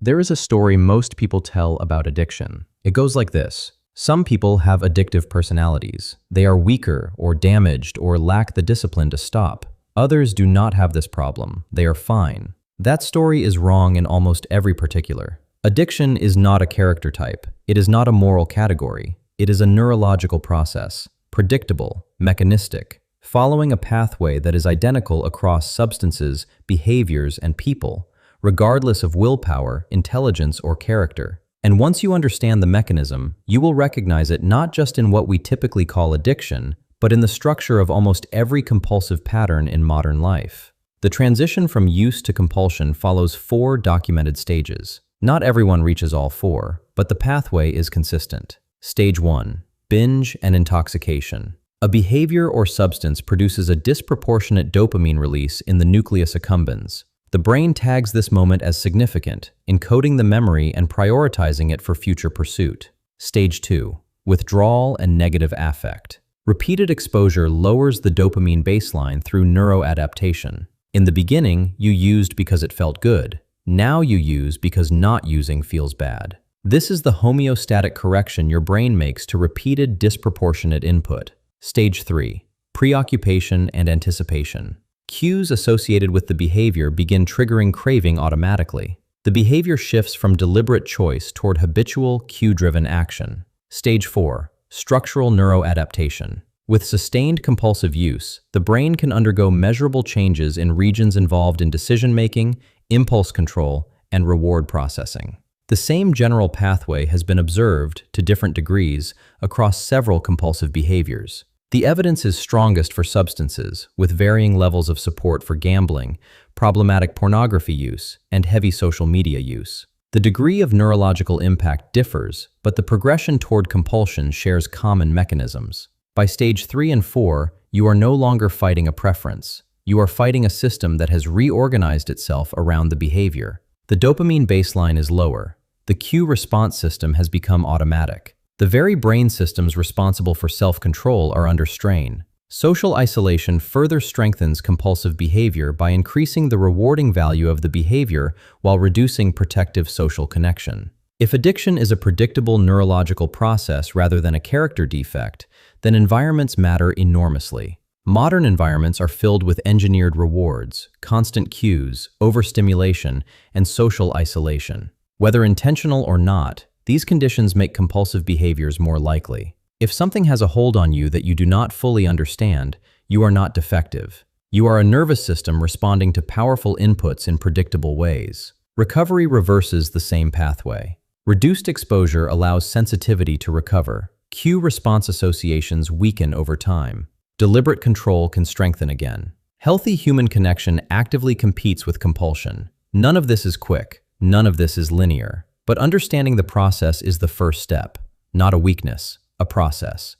There is a story most people tell about addiction. It goes like this. Some people have addictive personalities. They are weaker or damaged or lack the discipline to stop. Others do not have this problem. They are fine. That story is wrong in almost every particular. Addiction is not a character type. It is not a moral category. It is a neurological process, predictable, mechanistic, following a pathway that is identical across substances, behaviors, and people, regardless of willpower, intelligence, or character. And once you understand the mechanism, you will recognize it not just in what we typically call addiction, but in the structure of almost every compulsive pattern in modern life. The transition from use to compulsion follows 4 documented stages. Not everyone reaches all 4, but the pathway is consistent. Stage 1. Binge and intoxication. A behavior or substance produces a disproportionate dopamine release in the nucleus accumbens. The brain tags this moment as significant, encoding the memory and prioritizing it for future pursuit. Stage 2. Withdrawal and negative affect. Repeated exposure lowers the dopamine baseline through neuroadaptation. In the beginning, you used because it felt good. Now you use because not using feels bad. This is the homeostatic correction your brain makes to repeated disproportionate input. Stage 3. Preoccupation and anticipation. Cues associated with the behavior begin triggering craving automatically. The behavior shifts from deliberate choice toward habitual, cue-driven action. Stage 4. Structural neuroadaptation. With sustained compulsive use, the brain can undergo measurable changes in regions involved in decision-making, impulse control, and reward processing. The same general pathway has been observed, to different degrees, across several compulsive behaviors. The evidence is strongest for substances, with varying levels of support for gambling, problematic pornography use, and heavy social media use. The degree of neurological impact differs, but the progression toward compulsion shares common mechanisms. By stage 3 and 4, you are no longer fighting a preference. You are fighting a system that has reorganized itself around the behavior. The dopamine baseline is lower. The cue response system has become automatic. The very brain systems responsible for self-control are under strain. Social isolation further strengthens compulsive behavior by increasing the rewarding value of the behavior while reducing protective social connection. If addiction is a predictable neurological process rather than a character defect, then environments matter enormously. Modern environments are filled with engineered rewards, constant cues, overstimulation, and social isolation. Whether intentional or not, these conditions make compulsive behaviors more likely. If something has a hold on you that you do not fully understand, you are not defective. You are a nervous system responding to powerful inputs in predictable ways. Recovery reverses the same pathway. Reduced exposure allows sensitivity to recover. Cue response associations weaken over time. Deliberate control can strengthen again. Healthy human connection actively competes with compulsion. None of this is quick. None of this is linear. But understanding the process is the first step. Not a weakness, a process.